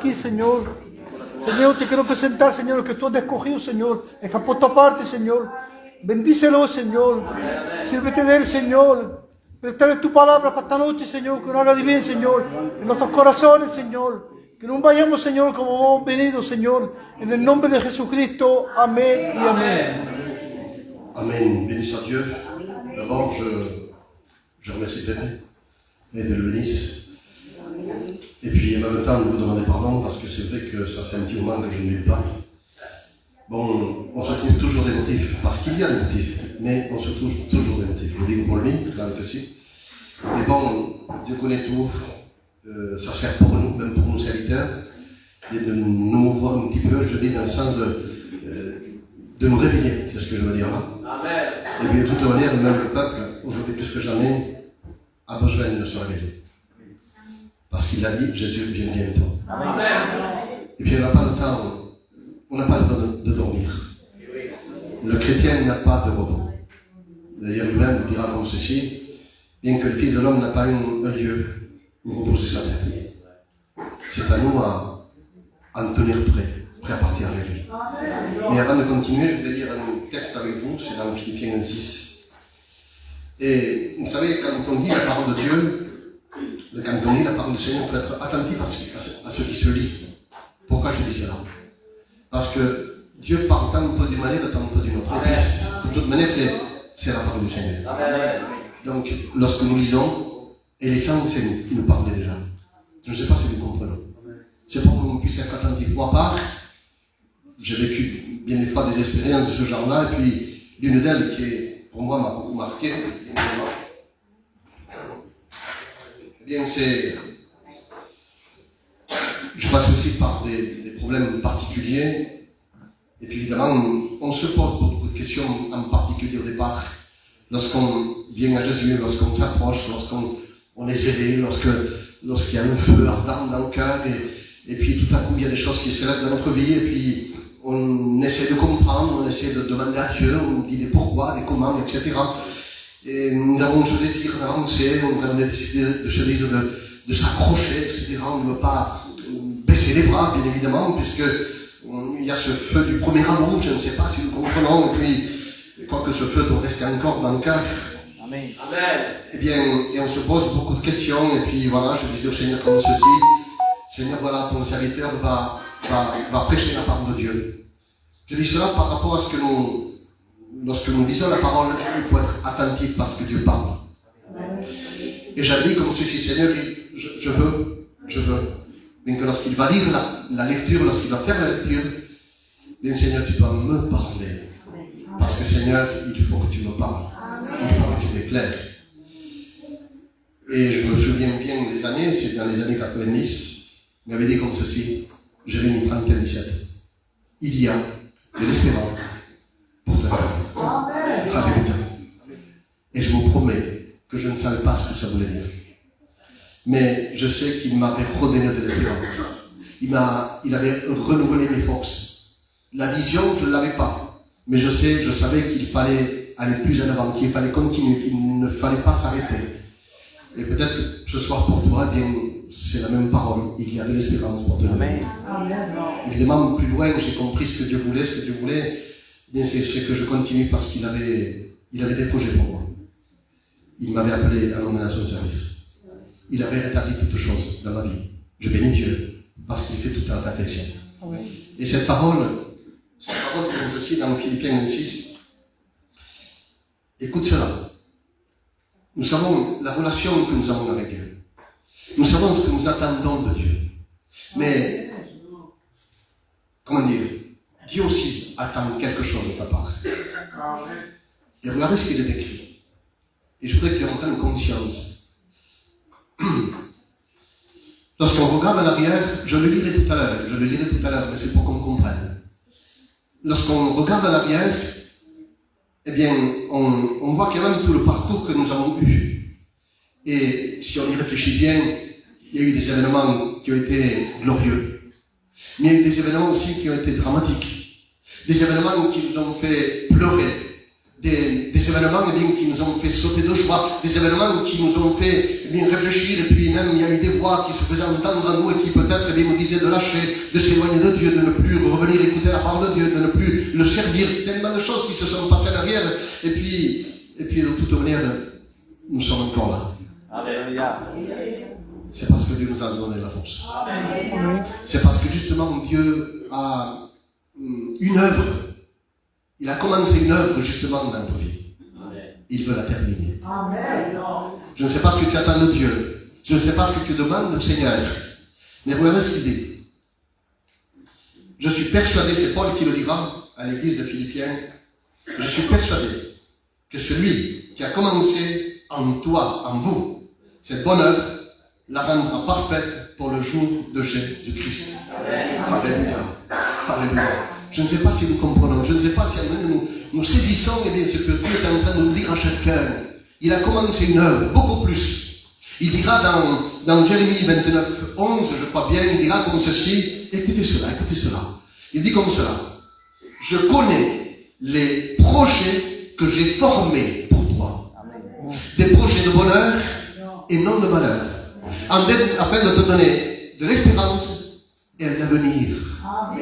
aquí, Señor. Señor, te quiero presentar, Señor, lo que tú has escogido, Señor, el que ha puesto aparte, Señor. Bendícelo, Señor. Sírvete de él, Señor. Prestarle tu palabra para esta noche, Señor, que nos haga de bien, Señor, en nuestros corazones, Señor. Que no vayamos, Señor, como hemos venido, Señor. En el nombre de Jesucristo. Amén y amén. Amen. Béni soit Dieu. D'abord, je remercie Pépé et de le bénisse. Et puis en même temps, de vous demander pardon parce que c'est vrai que ça fait un petit moment que je ne l'ai pas. Bon, on se trouve toujours des motifs, parce qu'il y a des motifs, mais on se trouve toujours des motifs. Je dis pour lui, claro que sí. Mais bon, Dieu connaît tout. Ça sert pour nous, même pour nos serviteurs, et de nous mouvoir un petit peu, je dis, dans le sens de nous réveiller, c'est ce que je veux dire là. Amen. Et puis de toute manière, même le peuple, aujourd'hui plus que jamais, a besoin de se réveiller. Parce qu'il a dit, Jésus vient bientôt. Amen. Et puis on n'a pas le temps de dormir. Le chrétien n'a pas de repos. D'ailleurs, lui-même dira comme ceci, bien que le Fils de l'homme n'a pas un lieu où reposer sa tête. C'est à nous à en tenir prêt à partir avec lui. Mais avant de continuer, je vais lire un texte avec vous, c'est dans Philippiens 6. Et vous savez, quand on lit la parole de Dieu, quand on lit la parole du Seigneur, il faut être attentif à ce qui se lit. Pourquoi je dis cela? Parce que Dieu parle tantôt d'une manière, tantôt d'une autre. Et puis, de toute manière, c'est la parole du Seigneur. Amen. Donc, lorsque nous lisons, et l'essence, il nous parlait déjà. Je ne sais pas si vous comprenez. C'est pour qu'on puisse être attentif. Moi, part, j'ai vécu bien des fois des expériences de ce genre-là, et puis l'une d'elles qui, pour moi, m'a beaucoup marqué, eh bien, c'est. Je passe aussi par des problèmes particuliers, et puis évidemment, on se pose beaucoup de questions, en particulier au départ, lorsqu'on vient à Jésus, lorsqu'on s'approche, lorsqu'on est zélé, lorsqu'il y a un feu ardent dans le cœur, et puis tout à coup il y a des choses qui se lèvent dans notre vie, et puis on essaie de comprendre, on essaie de demander à Dieu, on dit des pourquoi, des comment, etc. Et nous avons ce désir d'avancer, nous avons décidé de ce désir de s'accrocher, etc. On ne veut pas baisser les bras, bien évidemment, puisque il y a ce feu du premier amour, je ne sais pas si nous comprenons, et puis je crois que ce feu doit rester encore dans le cœur. Amen. Eh bien, et on se pose beaucoup de questions, et puis voilà, je disais au Seigneur comme ceci, Seigneur, voilà, ton serviteur va prêcher la parole de Dieu. Je dis cela par rapport à ce que lorsque nous lisons la parole, il faut être attentif parce que Dieu parle. Et j'avais dit comme ceci, Seigneur, je veux. Bien que lorsqu'il va lire la lecture, lorsqu'il va faire la lecture, bien Seigneur, tu dois me parler. Parce que Seigneur, il faut que tu me parles. Il faut que tu m'éclaires. Et je me souviens bien des années, c'est dans les années 90, il m'avait dit comme ceci, Jérémie 31-17, il y a de l'espérance pour te faire. Alléluia. Et je vous promets que je ne savais pas ce que ça voulait dire. Mais je sais qu'il m'avait redonné de l'espérance. Il avait renouvelé mes forces. La vision, je ne l'avais pas. Mais je savais qu'il fallait aller plus en avant, qu'il fallait continuer, qu'il ne fallait pas s'arrêter. Et peut-être que ce soir pour toi, eh bien, c'est la même parole. Il y a de l'espérance pour toi. Évidemment, plus loin, j'ai compris ce que Dieu voulait. Eh bien, c'est que je continue parce qu'il avait des projets pour moi. Il m'avait appelé à l'emmener à son service. Il avait rétabli toutes choses dans ma vie. Je bénis Dieu parce qu'il fait tout à la perfection. Et cette parole comme ceci dans Philippiens 6, écoute cela. Nous savons la relation que nous avons avec Dieu. Nous savons ce que nous attendons de Dieu. Mais, comment dire, Dieu aussi attend quelque chose de ta part. Et regardez ce qu'il est écrit. Et je voudrais que tu en prennes conscience. Lorsqu'on regarde en arrière, je le lirai tout à l'heure, mais c'est pour qu'on comprenne. Lorsqu'on regarde en arrière, eh bien, on voit quand même tout le parcours que nous avons eu. Et si on y réfléchit bien, il y a eu des événements qui ont été glorieux. Mais il y a eu des événements aussi qui ont été dramatiques. Des événements qui nous ont fait pleurer. des événements eh bien, qui nous ont fait sauter de joie, des événements qui nous ont fait eh bien, réfléchir, et puis même il y a eu des voix qui se faisaient entendre à nous et qui peut-être eh bien, nous disaient de lâcher, de s'éloigner de Dieu, de ne plus revenir écouter la parole de Dieu, de ne plus le servir, tellement de choses qui se sont passées derrière, et puis de toute manière, nous sommes encore là. Alléluia. C'est parce que Dieu nous a donné la force. C'est parce que justement Dieu a une œuvre. Il a commencé une œuvre justement dans notre vie. Il veut la terminer. Je ne sais pas ce que tu attends de Dieu. Je ne sais pas ce que tu demandes au Seigneur. Mais regardez ce qu'il dit. Je suis persuadé, c'est Paul qui le dira à l'église de Philippiens, je suis persuadé que celui qui a commencé en toi, en vous, cette bonne œuvre, la rendra parfaite pour le jour de Jésus-Christ. Alléluia. Alléluia. Je ne sais pas si nous comprenons, je ne sais pas si nous saisissons eh bien, ce que Dieu est en train de nous dire à chacun. Il a commencé une œuvre, beaucoup plus. Il dira dans Jérémie 29, 11, je crois bien, il dira comme ceci, écoutez cela. Il dit comme cela, je connais les projets que j'ai formés pour toi. Des projets de bonheur et non de malheur. Afin de te donner de l'espérance et un avenir.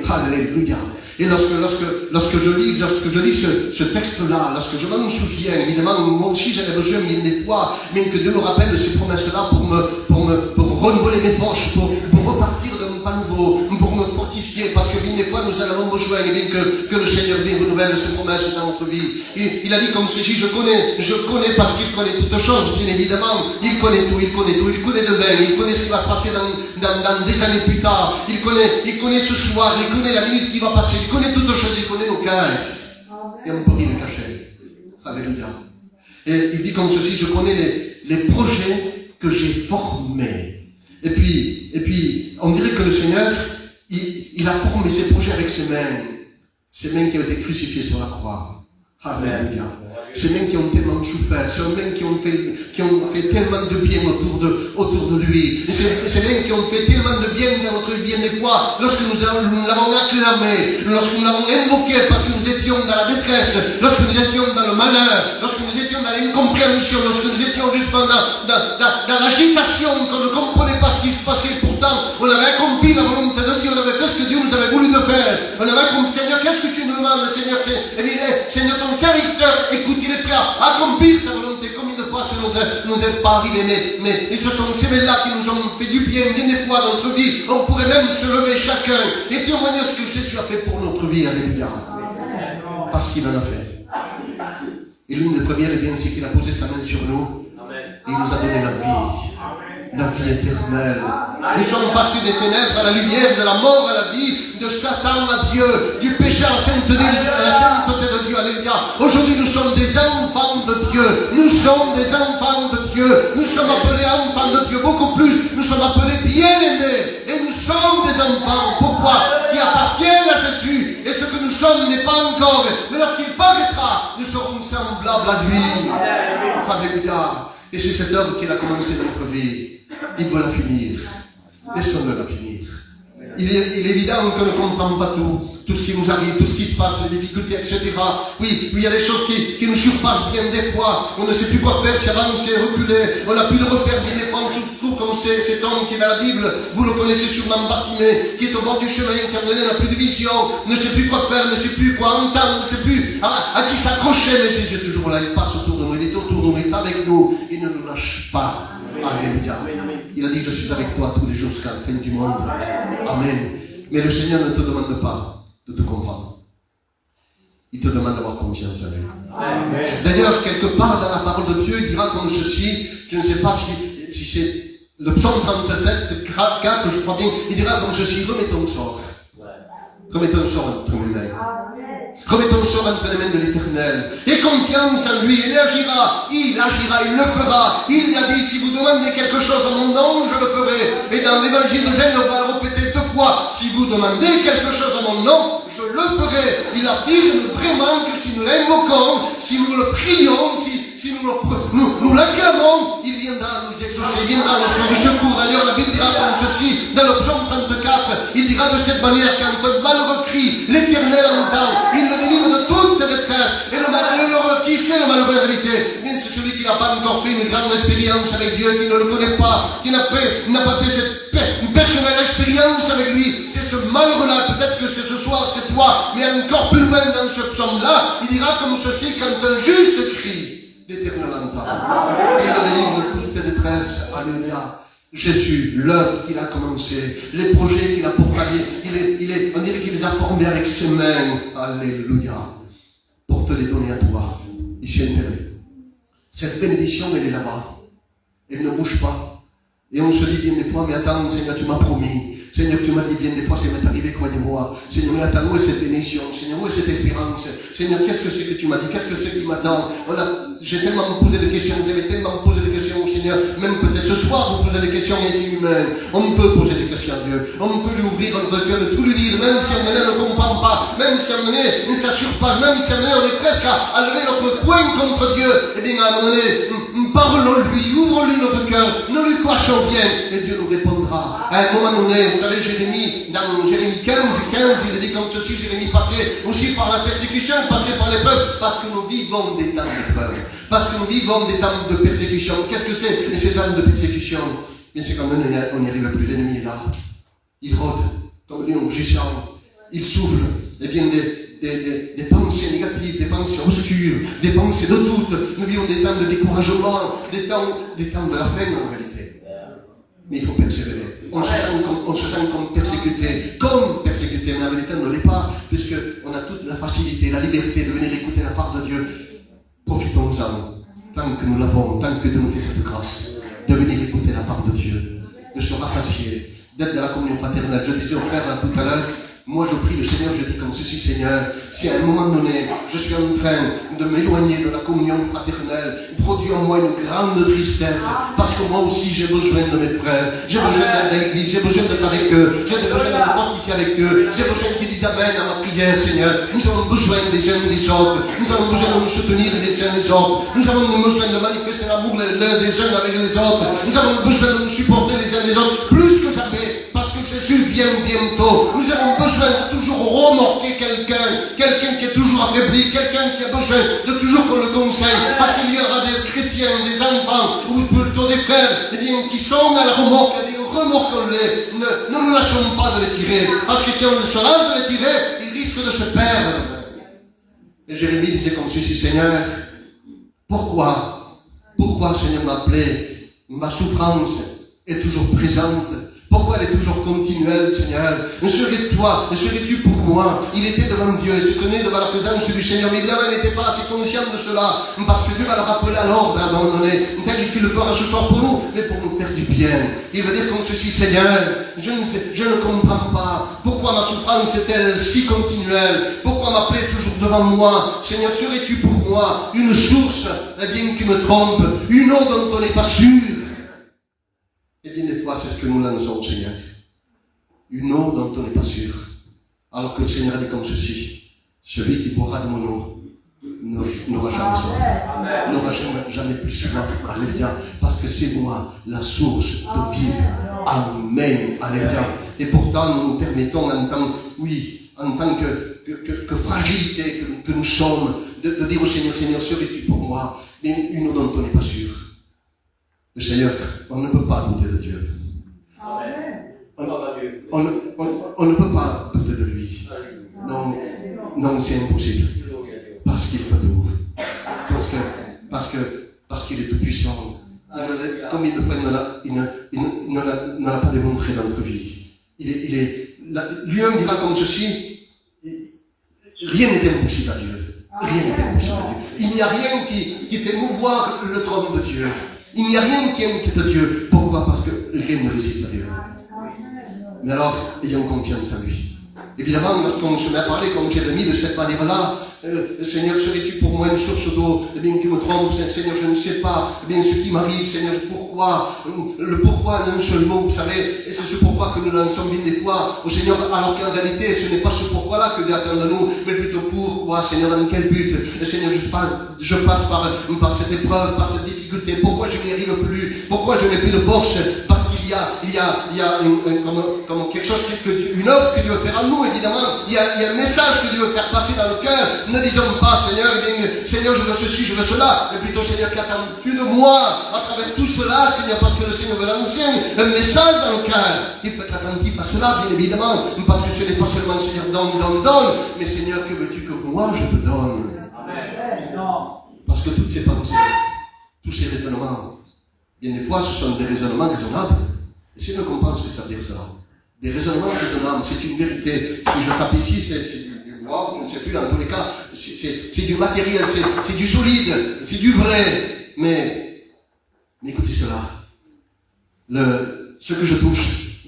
Alléluia. Et lorsque je lis ce texte-là, lorsque je m'en souviens, évidemment, moi aussi j'avais besoin bien des fois, même que Dieu me rappelle ces promesses-là pour renouveler mes forces, pour repartir d'un pas nouveau, pour me fortifier, parce que bien des fois nous en avons besoin, et bien que le Seigneur bien renouvelle ses promesses dans notre vie. Il a dit comme ceci, je connais parce qu'il connaît toutes choses, bien évidemment, il connaît tout, il connaît demain, il connaît ce qui va se passer dans des années plus tard, il connaît ce soir, il connaît la minute qui va passer, il connaît toutes choses, il connaît nos cœurs. Et on ne peut rien le cacher. Alléluia. Et il dit comme ceci, je connais les projets que j'ai formés. Et puis, on dirait que le Seigneur, il a formé ses projets avec ses mains qui ont été crucifiées sur la croix. Alléluia. Ces mains qui ont tellement souffert, ces mains qui ont fait tellement de bien autour de lui. Et ces mains qui ont fait tellement de bien dans notre vie, des fois, lorsque nous l'avons acclamé, lorsque nous l'avons invoqué parce que nous étions dans la détresse, lorsque nous étions dans le malheur, lorsque nous étions dans l'incompréhension, lorsque nous étions justement dans l'agitation, qu'on ne comprenait pas ce qui se passait. Pourtant, on avait accompli la volonté de Dieu, on avait fait ce que Dieu nous avait voulu de faire. On avait accompli, Seigneur, qu'est-ce que tu nous demandes, Seigneur? Seigneur, ton serviteur, écoute, il est prêt à accomplir ta volonté. Combien de fois ça nous est pas arrivé, mais ce sont ces mains-là qui nous ont fait du bien, bien des fois dans notre vie. On pourrait même se lever chacun et témoigner ce que Jésus a fait pour notre vie. Alléluia. Parce qu'il en a fait. Et l'une des premières, eh bien, c'est qu'il a posé sa main sur nous et il nous a donné la vie éternelle. Nous sommes passés des ténèbres à la lumière, de la mort à la vie, de Satan à Dieu, du péché à la sainteté de Dieu. Alléluia. Aujourd'hui, nous sommes des enfants de Dieu. Nous sommes des enfants de Dieu. Nous sommes appelés enfants de Dieu. Beaucoup plus, nous sommes appelés bien-aimés. Et nous sommes des enfants. Pourquoi? Qui appartiennent à Jésus. Et ce que nous sommes n'est pas encore. Mais lorsqu'il paraîtra, nous serons semblables à lui. Alléluia. Et c'est cette œuvre qu'il a commencé dans notre vie. Il va la finir. Laissons-le la finir. Il est évident qu'on ne comprend pas tout ce qui nous arrive, tout ce qui se passe, les difficultés, etc. Oui, il y a des choses qui nous surpassent bien des fois. On ne sait plus quoi faire, c'est avancer, reculer. On n'a plus de repères bien des fois. On surtout comme cet homme qui est dans la Bible. Vous le connaissez sûrement, Bartimée, qui est au bord du chemin, qui a donné, n'a plus de vision, ne sait plus quoi faire, ne sait plus quoi entendre, ne sait plus à qui s'accrocher. Mais Jésus est toujours là, il passe autour de nous, il est autour de nous, il est avec nous, il ne nous lâche pas. Alléluia. Il a dit, je suis avec toi tous les jours jusqu'à la fin du monde. Amen. Mais le Seigneur ne te demande pas de te comprendre. Il te demande d'avoir confiance en lui. D'ailleurs, quelque part dans la parole de Dieu, il dira comme ceci, je ne sais pas si c'est le psaume 37, 4, je crois bien, il dira comme ceci, remets ton sort. Remets ton sort entre les mains. Remets ton sort entre les mains de l'Éternel. Et confiance en lui, il agira, il le fera. Il a dit, si vous demandez quelque chose à mon nom, je le ferai. Et dans l'évangile de Jean, on va le répéter 2 fois. Si vous demandez quelque chose à mon nom, je le ferai. Il affirme vraiment que si nous l'invoquons, si nous le prions, si nous l'acclamons, il viendra nous exaucer, il viendra nous sauver secours. D'ailleurs, la Bible dira comme ceci, dans le psaume 34, il dira de cette manière, quand un malheureux crie, l'Éternel entend, il le délivre de toute ses détresse, et le malheureux qui le malheureux en vérité, mais c'est celui qui n'a pas encore fait une grande expérience avec Dieu, qui ne le connaît pas, qui n'a pas fait une personnelle expérience avec lui. C'est ce malheureux-là, peut-être que c'est ce soir, c'est toi, mais encore plus loin dans ce psaume-là, il dira comme ceci, quand un juste crie, l'Éternel entend. Et il délivre de toute détresse. Alléluia. Jésus, l'œuvre qu'il a commencé, les projets qu'il a pourvoyés, on dirait qu'il les a formés avec ses mains. Alléluia. Pour te les donner à toi. Ici, cette bénédiction, elle est là-bas. Elle ne bouge pas. Et on se dit bien des fois, mais attends, Seigneur, tu m'as promis. Seigneur, tu m'as dit bien des fois, ça m'est arrivé, croyez-moi. Seigneur, mais attends, où est cette bénédiction? Seigneur, où est cette espérance? Seigneur, qu'est-ce que c'est que tu m'as dit? Qu'est-ce que c'est qui m'attend? J'ai tellement posé des questions, vous avez tellement posé des questions, Seigneur. Même peut-être ce soir, vous posez des questions ici humaines. On peut poser des questions à Dieu. On peut lui ouvrir notre cœur, de tout lui dire, même si on ne comprend pas, même si on ne s'assure pas, même si on est presque à lever notre poing contre Dieu. Eh bien, à un moment donné, parlons-lui, ouvre-lui notre cœur, ne lui cachons rien, et Dieu nous répondra. À un moment donné, vous savez, Jérémie, dans Jérémie 15, il dit comme ceci, Jérémie, passé aussi par la persécution, passé par l'épreuve, parce que nous vivons des temps d'épreuve, parce que nous vivons des temps de persécution. Qu'est-ce que c'est ces temps de persécution? Bien sûr, quand même, on n'y arrive plus, l'ennemi est là. Il rôde, comme un lion gisant, il souffle, et bien des pensées négatives, des pensées obscures, des pensées de doute. Nous vivons des temps de découragement, des temps de la fin en réalité. Mais il faut persévérer. On se sent comme persécuté, mais en vérité on ne l'est pas, puisqu'on a toute la facilité, la liberté de venir écouter la part de Dieu. Profitons-en, tant que nous l'avons, tant que Dieu nous fait cette grâce, de venir écouter la part de Dieu, de se rassasier, d'être dans la communion fraternelle. Je disais au frère tout à l'heure, moi je prie le Seigneur, je dis comme ceci, Seigneur, si à un moment donné, je suis en train de m'éloigner de la communion fraternelle, produis en moi une grande tristesse, parce que moi aussi j'ai besoin de mes frères, j'ai besoin d'être avec l'église, j'ai besoin d'être avec eux, j'ai besoin de me fortifier avec eux, j'ai besoin qu'ils disent Amen à ma prière, Seigneur. Nous avons besoin des uns des autres, nous avons besoin de nous soutenir les uns les autres, nous avons besoin de manifester l'amour les uns des uns avec les autres, nous avons besoin de nous supporter les uns les autres, plus que jamais. Parce que Jésus vient bientôt. Nous avons besoin de toujours remorquer quelqu'un qui est toujours affaibli, quelqu'un qui a besoin de toujours qu'on le conseille. Parce qu'il y aura des chrétiens, des enfants, ou plutôt des frères, qui sont à la remorque. Remorquons-les. Ne nous lâchons pas de les tirer. Parce que si on se lâche de les tirer, ils risquent de se perdre. Et Jérémie disait comme ceci, Seigneur, pourquoi, Seigneur, m'appelait, ma souffrance est toujours présente? Pourquoi elle est toujours continuelle, Seigneur? Serais-tu pour moi? Il était devant Dieu, il se tenait devant la présence du Seigneur, mais évidemment, il n'était pas assez conscient de cela, parce que Dieu va le rappeler à l'ordre à un moment donné. Il le fera ce soir pour nous, mais pour nous faire du bien. Il va dire comme ceci, Seigneur, je ne comprends pas. Pourquoi ma souffrance est-elle si continuelle? Pourquoi m'appeler toujours devant moi? Seigneur, serais-tu pour moi une source, bien qui me trompe, une eau dont on n'est pas sûr? Et bien des fois, c'est ce que nous lançons, Seigneur. Une eau dont on n'est pas sûr. Alors que le Seigneur dit comme ceci, celui qui boira de mon eau n'aura jamais soif, n'aura jamais plus soif. Alléluia. Parce que c'est moi la source de vivre. Amen. Alléluia. Et pourtant, nous nous permettons en tant que fragilité que nous sommes, de dire au Seigneur, Seigneur, serais-tu pour moi? Mais une eau dont on n'est pas sûr. Le Seigneur, on ne peut pas douter de Dieu. On ne peut pas douter de lui. Non, c'est impossible. Parce qu'il peut tout. Parce qu'il est tout puissant. Combien de fois il ne l'a pas démontré dans notre vie? Lui-même dira comme ceci, rien n'est impossible à Dieu. Rien n'est impossible à Dieu. Il n'y a rien qui fait mouvoir le trône de Dieu. Il n'y a rien qui inquiète Dieu. Pourquoi? Parce que rien ne résiste à Dieu. Mais alors, ayons confiance en lui. Évidemment, lorsqu'on se met à parler comme Jérémie de cette manière-là, Seigneur, serais-tu pour moi une source d'eau? Eh bien, qui me trompe, Seigneur, je ne sais pas. Eh bien, ce qui m'arrive, Seigneur, pourquoi? Le pourquoi d'un seul mot, vous savez, et c'est ce pourquoi que nous lançons bien des fois au Seigneur, alors qu'en réalité, ce n'est pas ce pourquoi-là que Dieu attend de nous, mais plutôt pourquoi, Seigneur, dans quel but? Et Seigneur, je passe par cette épreuve, par cette difficulté. Pourquoi je n'y arrive plus? Pourquoi je n'ai plus de force? Parce qu'il comme quelque chose, une œuvre que Dieu veut faire en nous, évidemment. Il y a un message que Dieu veut faire passer dans le cœur. Ne disons pas, Seigneur, Seigneur, je veux ceci, je veux cela. Mais plutôt, Seigneur, qu'attends-tu de moi à travers tout cela, Seigneur, parce que le Seigneur veut lancer un message dans le cœur. Il faut être attentif à cela, bien évidemment, parce que ce n'est pas seulement, Seigneur, donne, mais Seigneur, que veux-tu que moi je te donne? Parce que toutes ces pensées, tous ces raisonnements, bien des fois, ce sont des raisonnements raisonnables. Essayez de comprendre ce que ça veut dire cela. Des raisonnements raisonnables, c'est une vérité. Si je tape ici, c'est du bois, je ne sais plus, dans tous les cas, c'est du matériel, c'est du solide, c'est du vrai. Mais écoutez cela. Ce que je touche,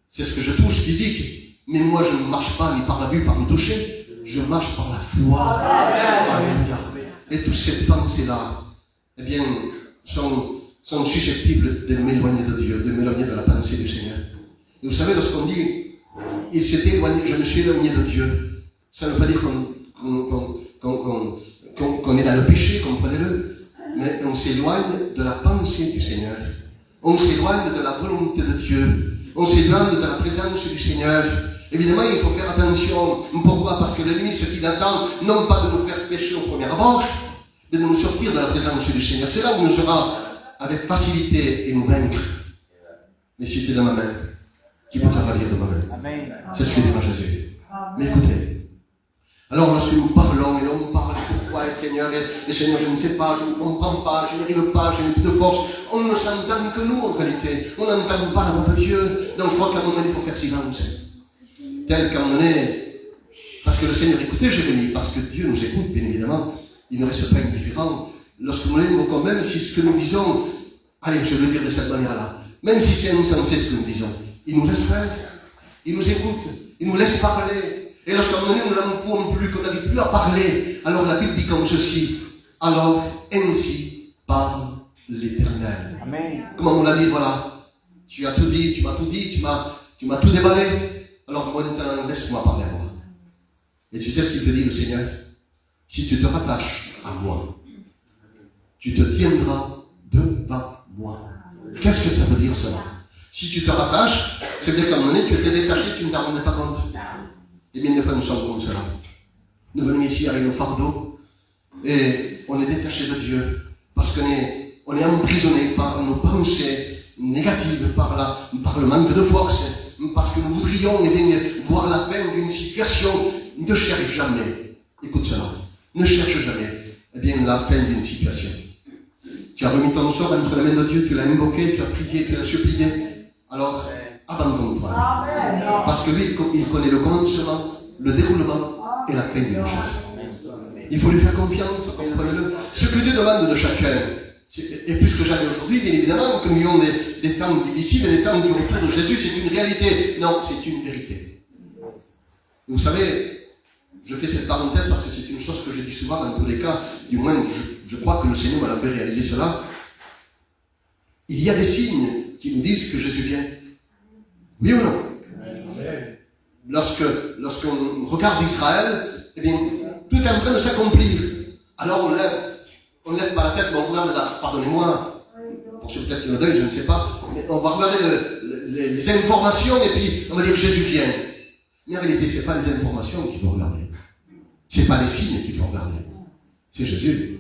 c'est ce que je touche physique. Mais moi, je ne marche pas ni par la vue, par le toucher. Je marche par la foi. Alléluia. Et toutes ces pensées-là, eh bien, sont susceptibles de m'éloigner de Dieu, de m'éloigner de la pensée du Seigneur. Et vous savez, lorsqu'on dit, il s'est éloigné, je me suis éloigné de Dieu, ça ne veut pas dire qu'on est dans le péché, comprenez-le, mais on s'éloigne de la pensée du Seigneur. On s'éloigne de la volonté de Dieu. On s'éloigne de la présence du Seigneur. Évidemment, il faut faire attention. Pourquoi? Parce que l'ennemi, ce qu'il attend, non pas de nous faire pécher au premier abord, mais de nous sortir de la présence du Seigneur. C'est là où nous aura avec facilité et nous vaincre. Mais si tu es dans ma main, qui peut te ravir de ma main? C'est ce que dira Jésus. Mais écoutez, alors lorsque nous parlons et l'on parle pourquoi Seigneur, et Seigneur, je ne sais pas, je ne comprends pas, je n'arrive pas, je n'ai plus de force, on ne s'entend que nous en réalité. On n'entend pas la voix de Dieu. Donc je crois qu'à un moment donné, il faut faire silence. Tel qu'à un moment donné, parce que le Seigneur, écoutez Jérémie, parce que Dieu nous écoute, bien évidemment, il ne reste pas indifférent. Lorsque nous l'évoquons, même si ce que nous disons, allez, je vais le dire de cette manière-là, même si c'est insensé ce que nous disons, il nous laisse faire, il nous écoute, il nous laisse parler. Et lorsqu'à un moment donné, nous n'en pouvons plus, qu'on n'arrive plus à parler, alors la Bible dit comme ceci, alors ainsi parle l'Éternel. Amen. Comment on l'a dit, voilà, tu as tout dit, tu m'as tout dit, tu m'as tout déballé, alors maintenant, laisse-moi parler à moi. Et tu sais ce qu'il te dit, le Seigneur? Si tu te rattaches à moi, tu te tiendras devant moi. Qu'est-ce que ça veut dire cela? Si tu te rattaches, c'est bien qu'à un moment donné, tu étais détaché, tu ne t'en rendais pas compte. Et bien des fois, nous sommes comme cela. Nous venons ici avec nos fardeaux et on est détaché de Dieu parce qu'on est emprisonné par nos pensées négatives, par le manque de force, parce que nous voudrions voir la fin d'une situation. Ne cherche jamais, écoute cela, ne cherche jamais la fin d'une situation. Tu as remis ton sort entre la main de Dieu, tu l'as invoqué, tu as prié, tu l'as supplié. Alors, abandonne-toi. Parce que lui, il connaît le commencement, le déroulement et la fin d'une chose. Il faut lui faire confiance, comprenez-le. Ce que Dieu demande de chacun, et plus que jamais aujourd'hui, bien évidemment, que nous ayons des temps difficiles et des temps du retour de Jésus, c'est une réalité. Non, c'est une vérité. Vous savez, je fais cette parenthèse parce que c'est une chose que je dis souvent dans tous les cas, du moins je crois que le Seigneur m'a fait réaliser cela. Il y a des signes qui nous disent que Jésus vient. Oui ou non? Lorsqu'on regarde Israël, eh bien, tout est en train de s'accomplir. Alors on lève pas la tête, mais on regarde là, pardonnez-moi, pour ceux peut-être qui le deuil, je ne sais pas, mais on va regarder les informations et puis on va dire Jésus vient. Mais en réalité, ce n'est pas les informations qu'il faut regarder. Ce n'est pas les signes qu'il faut regarder. C'est Jésus.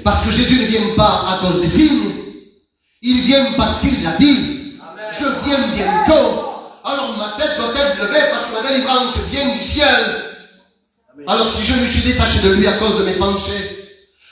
Parce que Jésus ne vient pas à cause des signes. Il vient parce qu'il l'a dit. Je viens bientôt. Alors ma tête doit être levée parce que ma délivrance vient du ciel. Alors si je me suis détaché de lui à cause de mes pensées,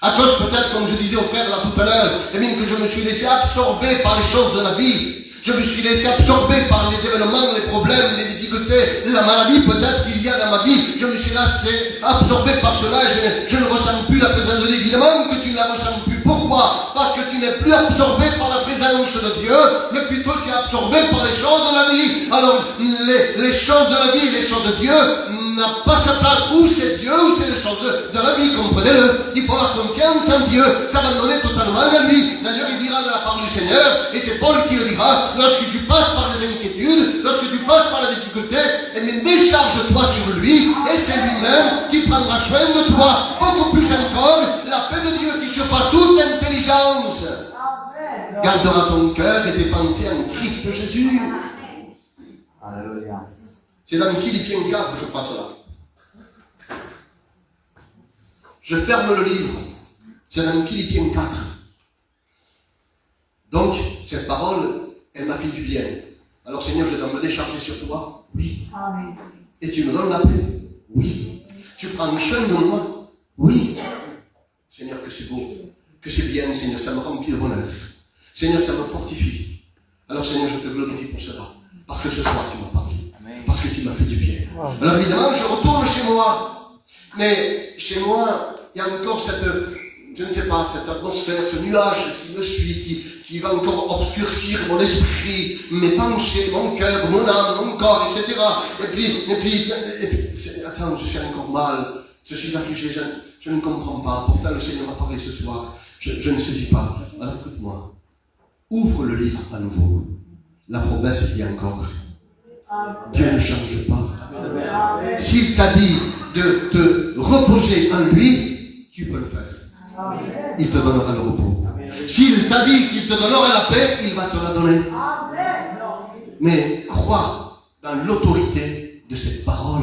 à cause peut-être, comme je disais au frère là tout à l'heure, que je me suis laissé absorber par les choses de la vie. Je me suis laissé absorber par les événements, les problèmes, les difficultés, la maladie peut-être qu'il y a dans ma vie. Je me suis laissé absorber par cela et je ne ressens plus la présence de Dieu. Évidemment que tu ne la ressens plus. Pourquoi? Parce que tu n'es plus absorbé par la présence de Dieu, mais plutôt tu es absorbé par les choses de la vie. Alors, les choses de la vie et les choses de Dieu n'a pas sa place. Ou c'est Dieu, ou c'est les choses de la vie, comprenez-le. Il faut avoir confiance en Dieu, s'abandonner totalement à lui. D'ailleurs, il dira dans la parole du Seigneur, et c'est Paul qui le dira, lorsque tu passes par les inquiétudes, lorsque tu passes par la difficulté, eh bien, décharge-toi sur lui, et c'est lui-même qui prendra soin de toi. Beaucoup plus encore, la paix de Dieu qui surpasse toute intelligence Gardera ton cœur et tes pensées en Christ Jésus. Alléluia. C'est dans Philippiens 4 que je passe là. Je ferme le livre. C'est dans Philippiens 4. Donc, cette parole, elle m'a fait du bien. Alors Seigneur, je dois me décharger sur toi. Oui. Amen. Et tu me donnes la paix. Oui. Tu prends soin de moi. Oui. Seigneur, que c'est beau. Que c'est bien, Seigneur. Ça me remplit de bonheur. Seigneur, ça me fortifie. Alors Seigneur, je te glorifie pour cela. Parce que ce soir, tu m'as parlé. Parce que tu m'as fait du bien. Alors évidemment, je retourne chez moi. Mais chez moi, il y a encore cette, je ne sais pas, cette atmosphère, ce nuage qui me suit, qui va encore obscurcir mon esprit, mes pensées, mon cœur, mon âme, mon corps, etc. Et puis, attends, je suis encore mal. Je suis affligé, je ne comprends pas. Pourtant, le Seigneur m'a parlé ce soir. Je ne saisis pas. Alors écoute-moi. Ouvre le livre à nouveau. La promesse vit encore. Dieu ne change pas. S'il t'a dit de te reposer en lui, tu peux le faire. Il te donnera le repos. S'il t'a dit qu'il te donnera la paix, il va te la donner. Mais crois dans l'autorité de cette parole.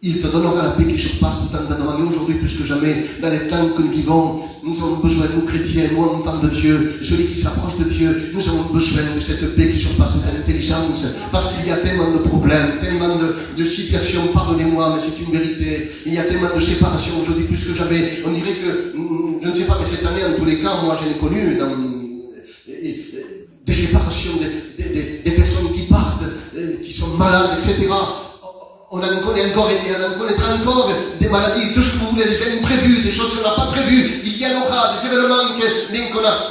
Il te donnera la paix qui surpasse tout entendement. Et aujourd'hui, plus que jamais, dans les temps que nous vivons, nous avons besoin, nous chrétiens, nous enfants de Dieu, celui qui s'approche de Dieu, nous avons besoin de cette paix qui surpasse toute intelligence. Parce qu'il y a tellement de problèmes, tellement de situations, pardonnez-moi, mais c'est une vérité. Il y a tellement de séparations aujourd'hui, plus que jamais. On dirait que, je ne sais pas, mais cette année, en tous les cas, moi, je l'ai connu dans des séparations, des personnes qui partent, qui sont malades, etc. On en connaît encore et on en connaîtra encore des maladies, tout ce que vous voulez, des imprévus, des choses qu'on n'a pas prévues. Il y en aura des événements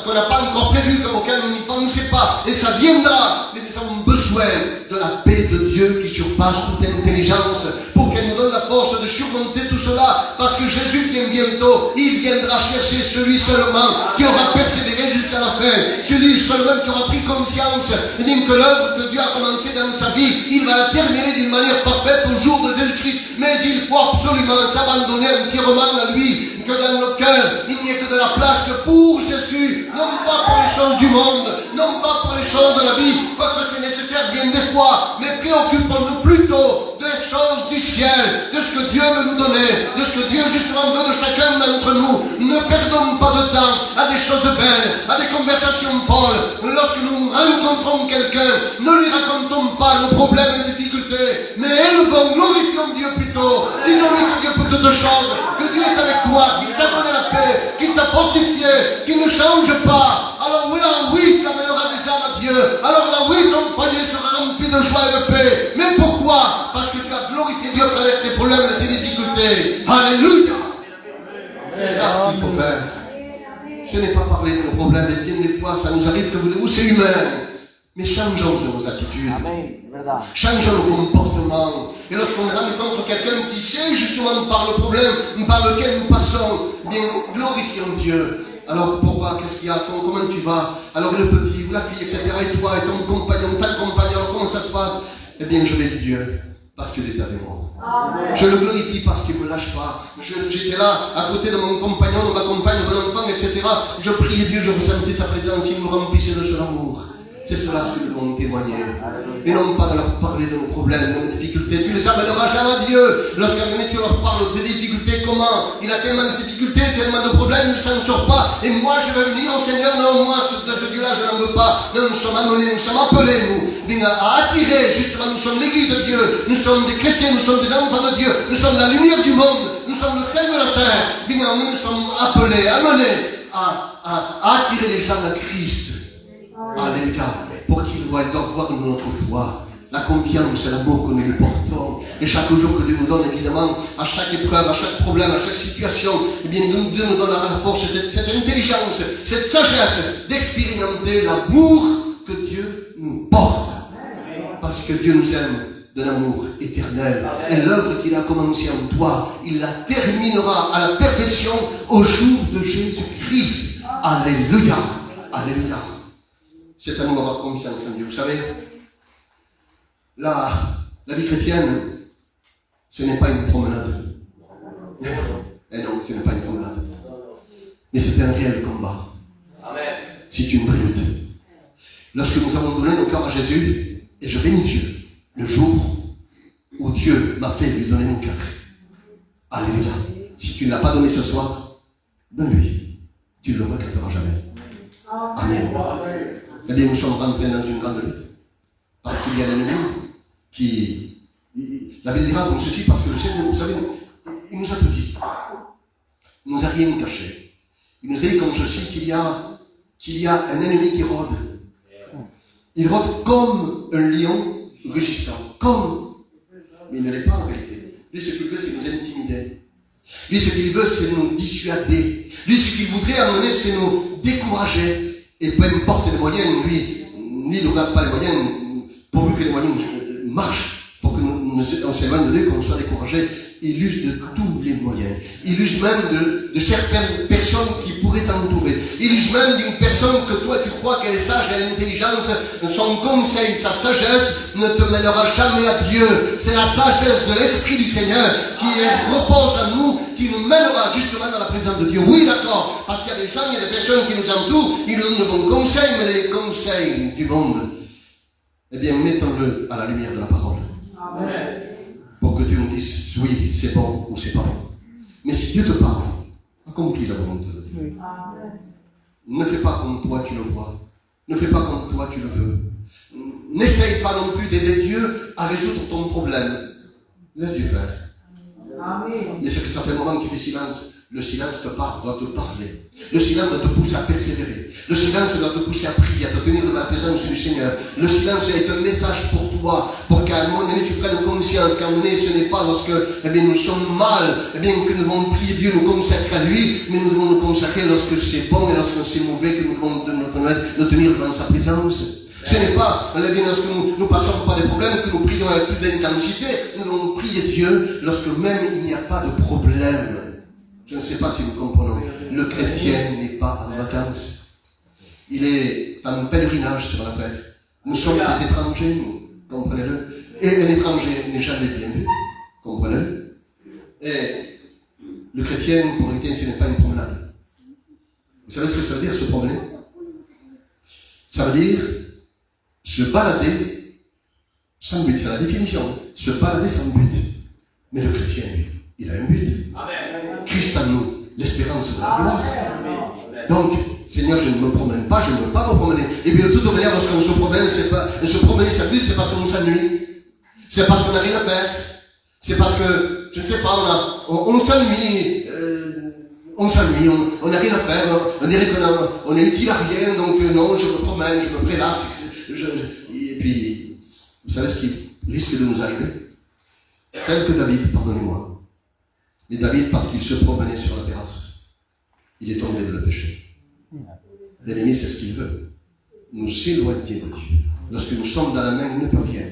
qu'on n'a pas encore prévus, comme auxquels on n'y pensait pas. Et ça viendra. Mais nous avons besoin de la paix de Dieu qui surpasse toute intelligence pour qu'elle nous donne la force de surmonter tout cela. Parce que Jésus vient bientôt. Il viendra chercher celui seulement qui aura persévéré jusqu'à la fin. Celui seulement qui aura pris conscience que l'œuvre que Dieu a commencé dans sa vie, il va la terminer d'une manière parfaite au jour de Jésus-Christ, mais il faut absolument s'abandonner entièrement à lui, que dans nos cœurs, il n'y ait que de la place que pour Jésus, non pas pour les choses du monde, non pas pour les choses de la vie, quoique c'est nécessaire bien des fois, mais préoccupons-nous plutôt des choses du ciel, de ce que Dieu veut nous donner, de ce que Dieu justement veut de chacun d'entre nous. Ne perdons pas de temps à des choses belles, à des conversations folles. Lorsque nous rencontrons quelqu'un, ne lui racontons pas nos problèmes et difficultés, mais élevons, glorifions Dieu plutôt. Disons-lui que Dieu peut toutes choses, que Dieu est avec toi, qu'il t'a donné la paix, qu'il t'a fortifié, qu'il ne change pas. Alors là, oui, tu amèneras des âmes à Dieu. Alors là, oui, ton foyer sera rempli de joie et de paix. Mais pourquoi? Parce que tu as glorifié Dieu avec tes problèmes et tes difficultés. Alléluia. C'est ça ce qu'il faut faire. Ce n'est pas parler de nos problèmes, et bien des fois, ça nous arrive que vous, c'est humain. Mais changeons nos attitudes. Changeons nos comportements. Et lorsqu'on rencontre quelqu'un qui sait justement par le problème par lequel nous passons, eh bien, glorifions Dieu. Alors pourquoi? Qu'est-ce qu'il y a? Comment tu vas? Alors le petit ou la fille, etc. Et toi, et ton compagnon, ta compagne, alors comment ça se passe? Eh bien, je bénis Dieu. Parce que Dieu est avec moi. Amen. Je le glorifie parce qu'il ne me lâche pas. J'étais là, à côté de mon compagnon, de ma compagne, de mon enfant, etc. Je priais Dieu, je ressentais sa présence, il me remplissait de son amour. C'est cela ce que nous devons témoigner. Et non pas de leur parler de nos problèmes, de nos difficultés. Tu ne les amèneras jamais à Dieu. Lorsqu'un tu leur parles de difficultés, comment? Il a tellement de difficultés, tellement de problèmes, il ne s'en sort pas. Et moi, je vais venir au Seigneur, non, moi, de ce Dieu-là, je n'en veux pas. Non, nous sommes amenés, nous sommes appelés, nous, à attirer, justement, nous sommes l'église de Dieu. Nous sommes des chrétiens, nous sommes des enfants de Dieu. Nous sommes la lumière du monde. Nous sommes le sel de la terre. Nous sommes appelés, amenés à attirer les gens à Christ. Alléluia. Pour qu'ils doivent voir notre foi, la confiance et l'amour que nous lui portons. Et chaque jour que Dieu nous donne, évidemment, à chaque épreuve, à chaque problème, à chaque situation, eh bien, Dieu nous donne la force, cette intelligence, cette sagesse d'expérimenter l'amour que Dieu nous porte. Parce que Dieu nous aime d'un amour éternel. Et l'œuvre qu'il a commencée en toi, il la terminera à la perfection au jour de Jésus-Christ. Alléluia. Alléluia. C'est à nous d'avoir confiance en Dieu. Vous savez, la vie chrétienne, ce n'est pas une promenade. Et non, ce n'est pas une promenade. Mais c'est un réel combat. c'est une priorité. Lorsque nous avons donné nos cœurs à Jésus, et je bénis Dieu, le jour où Dieu m'a fait lui donner mon cœur. Alléluia. Si tu ne l'as pas donné ce soir, donne-lui. Tu ne le regretteras jamais. Amen. Eh bien, nous sommes rentrés dans une grande lutte. Parce qu'il y a l'ennemi qui... La Bible dira comme ceci, parce que le Seigneur, vous savez, il nous a tout dit. Il nous a rien caché. Il nous a dit comme ceci qu'il y a un ennemi qui rôde. Il rôde comme un lion rugissant. Comme. Mais il ne l'est pas en réalité. Lui, ce qu'il veut, c'est nous intimider. Lui, ce qu'il veut, c'est nous dissuader. Lui, ce qu'il voudrait amener, c'est nous décourager. Et peu importe les moyens, lui, il ne regarde pas les moyens, pourvu que les moyens marchent, pour que on s'éloigne de lui, qu'on soit découragé. Il use de tous les moyens. Il use même de certaines personnes qui pourraient t'entourer. Il use même d'une personne que toi tu crois qu'elle est sage, elle a l'intelligence, son conseil, sa sagesse ne te mènera jamais à Dieu. C'est la sagesse de l'Esprit du Seigneur qui repose en nous, qui nous mènera justement dans la présence de Dieu. Oui, d'accord, parce qu'il y a des gens, il y a des personnes qui nous entourent, ils nous donnent de bons conseils, mais les conseils du monde, eh bien, mettons-le à la lumière de la parole. Amen. Pour que Dieu nous dise, oui, c'est bon ou c'est pas bon. Mais si Dieu te parle, accomplis la volonté de Dieu. Oui. Ne fais pas comme toi tu le vois. Ne fais pas comme toi tu le veux. N'essaye pas non plus d'aider Dieu à résoudre ton problème. Laisse Dieu faire. Amen. Mais c'est que ça fait un moment que tu fais silence. Le silence doit te parler. Le silence doit te pousser à persévérer. Le silence doit te pousser à prier, à te tenir dans la présence du Seigneur. Le silence est un message pour toi, pour qu'à un moment donné tu prennes conscience qu'à un moment donné ce n'est pas lorsque nous sommes mal, que nous devons prier Dieu, nous consacrer à lui, mais nous devons nous consacrer lorsque c'est bon et lorsque c'est mauvais, que nous devons nous tenir dans sa présence. Ce n'est pas, lorsque nous passons par des problèmes, que nous prions avec plus d'intensité, nous devons prier Dieu lorsque même il n'y a pas de problème. Je ne sais pas si nous comprenons. Le chrétien n'est pas en vacances. Il est en pèlerinage sur la terre. Nous sommes des étrangers, nous. Comprenez-le. Et un étranger n'est jamais bien vu. Comprenez-le. Et le chrétien, pour le chrétien, ce n'est pas une promenade. Vous savez ce que ça veut dire, se promener? Ça veut dire se balader sans but. C'est la définition. Se balader sans but. Mais le chrétien, lui, il a un but. Amen. Christ en nous, l'espérance de la gloire. Donc, Seigneur, je ne me promène pas, je ne veux pas me promener. Et puis de toute manière, lorsqu'on se promène, se promener sa vie, c'est parce qu'on s'ennuie. C'est parce qu'on n'a rien à faire. C'est parce que, je ne sais pas, on s'ennuie. On s'ennuie, on n'a rien à faire. On dirait qu'on est utile à rien, donc non, je me promène, je me prélasse. Et puis, vous savez ce qui risque de nous arriver? Tel que David, pardonnez-moi. Mais David, parce qu'il se promenait sur la terrasse, il est tombé dans le péché. L'ennemi, c'est ce qu'il veut. Nous éloigner de Dieu. Lorsque nous sommes dans la main, il ne peut rien.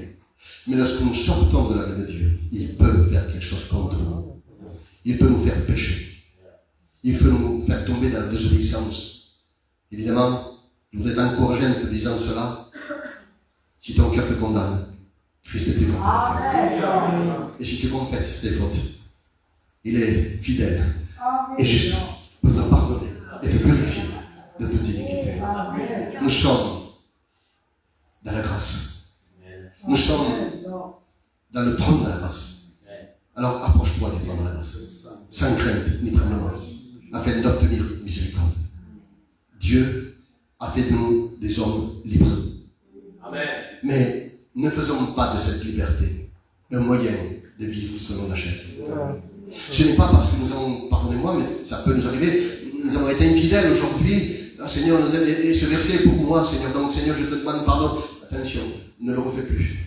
Mais lorsque nous sortons de la main de Dieu, il peut faire quelque chose contre nous. Il peut nous faire pécher. Il peut nous faire tomber dans la désobéissance. Évidemment, je voudrais t'encourager en te disant cela. Si ton cœur te condamne, Christ est condamné. Et si tu confesses tes fautes, il est fidèle et juste pour te pardonner et te purifier de toute iniquité. Nous sommes dans la grâce. Nous sommes dans le trône de la grâce. Alors approche-toi du trône de la grâce, sans crainte ni tremblement, afin d'obtenir miséricorde. Dieu a fait de nous des hommes libres. Amen. Mais ne faisons pas de cette liberté un moyen de vivre selon la chair. Ce n'est pas parce que nous avons, pardonnez-moi, mais ça peut nous arriver, nous avons été infidèles aujourd'hui. Ah, Seigneur, nous avons ce verset pour moi, Seigneur. Donc, Seigneur, je te demande pardon. Attention, ne le refais plus.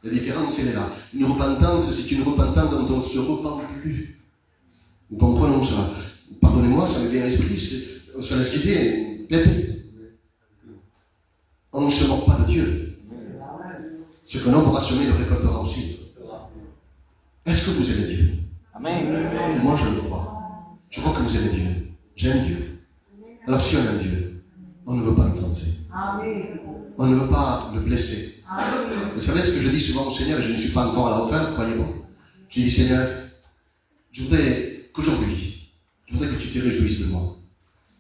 La différence, elle est là. Une repentance, c'est une repentance dont on ne se repent plus. Nous comprenons cela. Pardonnez-moi, ça me vient à l'esprit, sur la cité, on ne se moque pas de Dieu. Ce que l'homme aura semé, le récoltera aussi. Est-ce que vous aimez Dieu? Amen. Moi, je le crois. Je crois que vous aimez Dieu. J'aime Dieu. Alors, si on aime Dieu, on ne veut pas l'offenser. On ne veut pas le blesser. Vous savez ce que je dis souvent au Seigneur, et je ne suis pas encore à la hauteur, croyez-moi. Je dis, Seigneur, je voudrais qu'aujourd'hui, je voudrais que tu te réjouisses de moi.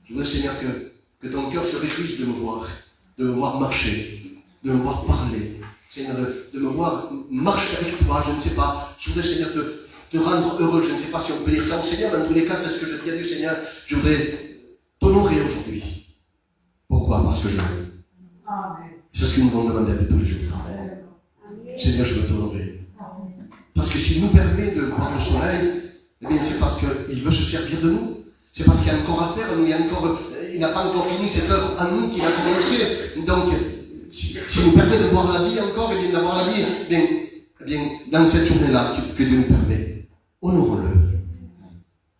Je voudrais, Seigneur, que que ton cœur se réjouisse de me voir marcher, de me voir parler. Seigneur, de me voir marcher avec toi, je ne sais pas. Je voudrais, Seigneur, te rendre heureux. Je ne sais pas si on peut dire ça au Seigneur, mais dans tous les cas, c'est ce que je dis à Dieu, Seigneur. Je voudrais t'honorer aujourd'hui. Pourquoi? Parce que je veux. C'est ce que nous devons demander à Dieu tous les jours. Seigneur, je veux t'honorer. Parce que s'il nous permet de voir le soleil, eh bien, c'est parce qu'il veut se servir de nous. C'est parce qu'il y a encore à faire. Il n'a pas encore fini cette œuvre à nous qu'il a commencé. Donc, s'il nous permet de voir la vie encore, et bien d'avoir la vie, eh bien, dans cette journée-là que Dieu nous permet, honorons-le,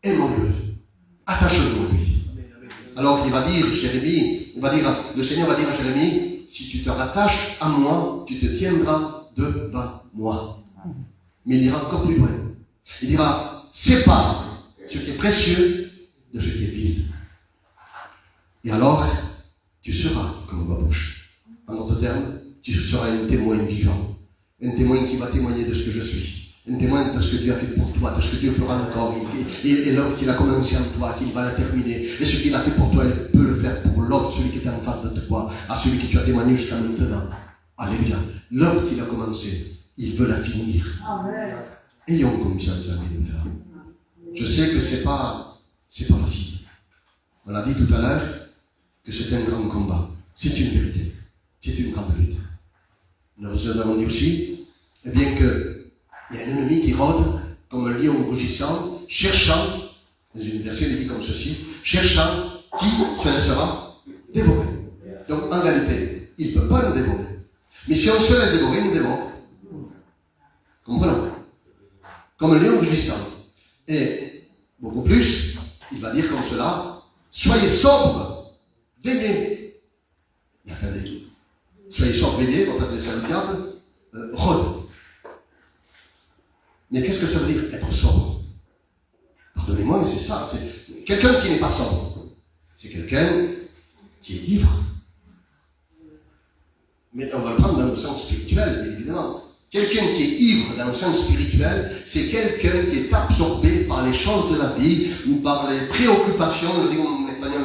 aimons-le, attachons-nous à lui. Alors il va dire, le Seigneur va dire à Jérémie, si tu te rattaches à moi, tu te tiendras devant moi. Mais il ira encore plus loin. Il dira, sépare ce qui est précieux de ce qui est vil. Et alors, tu seras comme ma bouche. En d'autres termes, tu seras un témoin vivant. Un témoin qui va témoigner de ce que je suis. Un témoin de ce que Dieu a fait pour toi, de ce que Dieu fera encore. Et l'œuvre qu'il a commencé en toi, qu'il va la terminer. Et ce qu'il a fait pour toi, il peut le faire pour l'autre, celui qui était en face de toi, à celui que tu as témoigné jusqu'à maintenant. Alléluia. L'œuvre qu'il a commencé, il veut la finir. Amen. Ayons confiance en lui. Je sais que c'est pas facile. On a dit tout à l'heure que c'est un grand combat. C'est une vérité. C'est une grande lutte. Nous avons dit aussi, eh bien qu'il y a un ennemi qui rôde comme un lion rugissant, cherchant, dans une version il dit comme ceci, cherchant qui se laissera dévorer. Donc en réalité, il ne peut pas nous dévorer. Mais si on se laisse dévorer, il nous dévore. Comprenons? Comme un lion rugissant. Et beaucoup plus, il va dire comme cela, soyez sobres, veillez. Attendez. Soyez sobres, veillez, votre adversaire le diable rôde. Mais qu'est-ce que ça veut dire être sobre? Pardonnez-moi, mais c'est ça. C'est quelqu'un qui n'est pas sobre. C'est quelqu'un qui est ivre. Mais on va le prendre dans le sens spirituel, bien évidemment. Quelqu'un qui est ivre dans le sens spirituel, c'est quelqu'un qui est absorbé par les choses de la vie ou par les préoccupations, le dit en espagnol,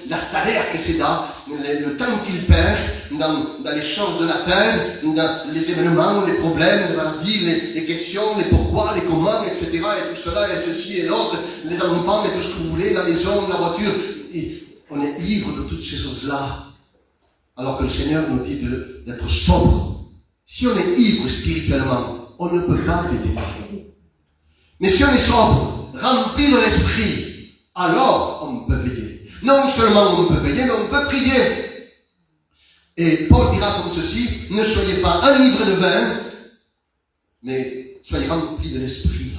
la tarea que c'est le temps qu'il perd dans les choses de la terre, dans les événements, les problèmes de la vie, les questions, les pourquoi, les comment, etc. Et tout cela, et ceci et l'autre, les enfants, et tout ce que vous voulez, la maison, la voiture. Et on est ivre de toutes ces choses-là. Alors que le Seigneur nous dit d'être sobre. Si on est ivre spirituellement, on ne peut pas veiller. Mais si on est sobre, rempli de l'esprit, alors on peut veiller. Non seulement on peut veiller, mais on peut prier. Et Paul dira comme ceci, ne soyez pas enivrés de vin, mais soyez remplis de l'esprit.